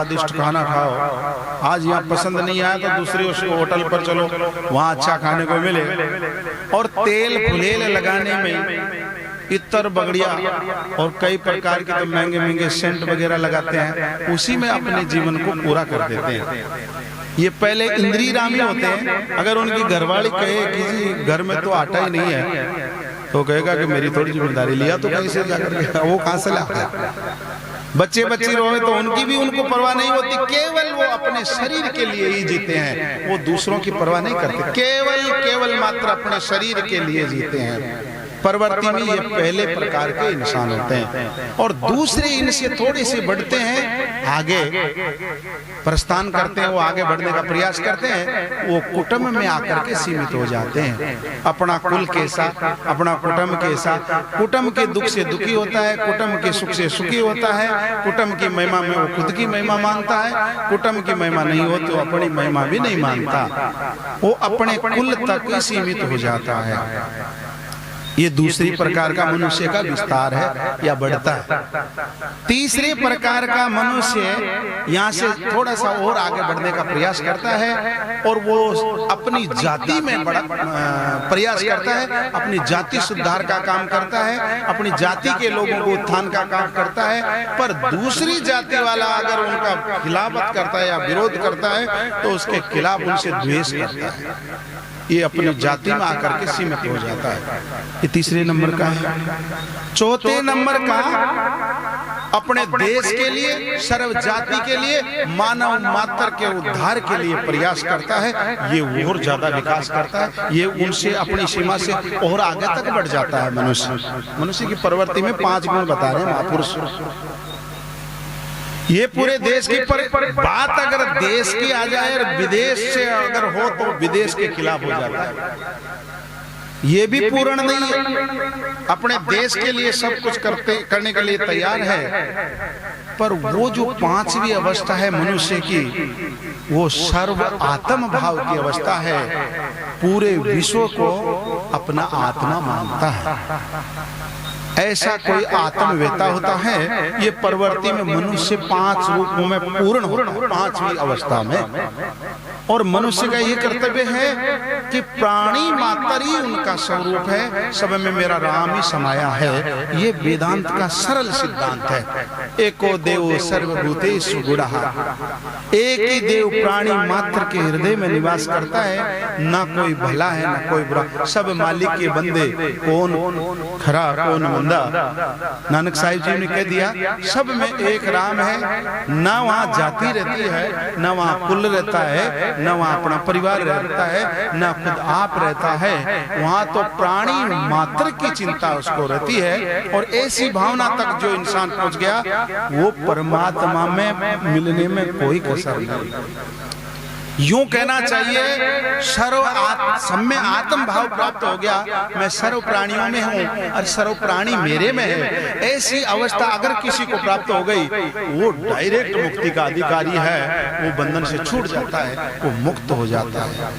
स्वादिष्ट खाना खाओ, आज यहाँ पसंद नहीं आया तो दूसरी होटल पर चलो, वहाँ अच्छा खाने को मिले। और तेल फुलेल लगाने में इत्र बगड़िया और कई प्रकार के तो महंगे महंगे सेंट वगैरह लगाते हैं, उसी में अपने जीवन को पूरा कर देते हैं। ये पहले इंद्रिय रामी होते हैं। अगर उनकी घरवाली कहे कि जी घर में तो आटा ही नहीं है, तो कहेगा कि मेरी थोड़ी जिम्मेदारी, लिया तो कहीं से जाकर के, वो कहां से लाता है। बच्चे बच्ची रोए तो उनकी भी उनको परवाह नहीं होती, केवल वो अपने शरीर के लिए ही जीते हैं, वो दूसरों की परवाह नहीं करते, केवल मात्र अपने शरीर के लिए जीते हैं। प्रवृत्ति में ये पहले प्रकार के इंसान होते हैं। और दूसरे इनसे थोड़े से बढ़ते हैं, आगे प्रस्थान करते हैं, वो आगे बढ़ने का प्रयास करते हैं, वो कुटुंब में आकर के सीमित हो जाते हैं। अपना कुल कैसा, अपना कुटुंब कैसा, कुटुंब के दुख से दुखी होता है, कुटुंब के सुख से सुखी होता है, कुटुंब की महिमा में वो खुद की महिमा मानता है, कुटुंब की महिमा नहीं हो तो अपनी महिमा भी नहीं मानता, वो अपने कुल तक ही सीमित हो जाता है। ये दूसरी प्रकार का मनुष्य का विस्तार है या बढ़ता है। तीसरे प्रकार का मनुष्य यहाँ से थोड़ा सा और आगे बढ़ने का प्रयास करता है, और वो अपनी जाति में बड़ा प्रयास करता है, अपनी जाति सुधार का काम करता है, अपनी जाति के लोगों को उत्थान का काम करता है। पर दूसरी जाति वाला अगर उनका खिलाफत करता है या विरोध करता है तो उसके खिलाफ उनसे द्वेष करता है। ये अपनी जाति में आकर के सीमित हो जाता है। ये तीसरे नंबर का है। चौथे नंबर का अपने देश के लिए, सर्व जाति के लिए, मानव मात्र के उद्धार के लिए प्रयास करता है। ये और ज्यादा विकास करता है, ये उनसे अपनी सीमा से और आगे तक बढ़ जाता है। मनुष्य की प्रवृत्ति में 5 गुण बता रहे हैं महापुरुष। ये पूरे देश की बात अगर देश की आ जाए और विदेश से अगर हो तो विदेश के खिलाफ हो जाता है। ये भी पूर्ण नहीं है, अपने देश के लिए सब कुछ करने के लिए तैयार है, पर वो जो 5वीं अवस्था है मनुष्य की, वो सर्व आत्म भाव की अवस्था है। पूरे विश्व को अपना आत्मा मानता है। ऐसा कोई आत्मवेता होता है। ये प्रवृत्ति में मनुष्य 5 रूपों में पूर्ण होता है, 5वीं अवस्था में। और मनुष्य का ये कर्तव्य है कि प्राणी मात्र ही उनका स्वरूप है, सब में मेरा राम ही समाया है। ये वेदांत का सरल सिद्धांत है। एको देव सर्वभूतेषु गुणः, एक ही देव प्राणी मात्र के हृदय में निवास करता है। ना कोई भला है ना कोई बुरा, सब मालिक के बंदे, कौन खरा कौन मंदा। नानक साहिब जी ने कह दिया, सब में एक राम है। ना वहाँ जाति रहती है, ना वहाँ कुल रहता है, न वहाँ अपना परिवार रहता है, न खुद आप रहता है। वहाँ तो प्राणी मात्र की चिंता उसको रहती है। और ऐसी भावना तक जो इंसान पहुंच गया, वो परमात्मा में मिलने में कोई कसर नहीं। यूं कहना चाहिए, सम्य आत्म भाव प्राप्त हो गया, मैं सर्व प्राणियों में हूँ और सर्व प्राणी मेरे में है। ऐसी अवस्था अगर किसी को प्राप्त हो गई, वो डायरेक्ट मुक्ति का अधिकारी है, वो बंधन से छूट जाता है, वो मुक्त हो जाता है।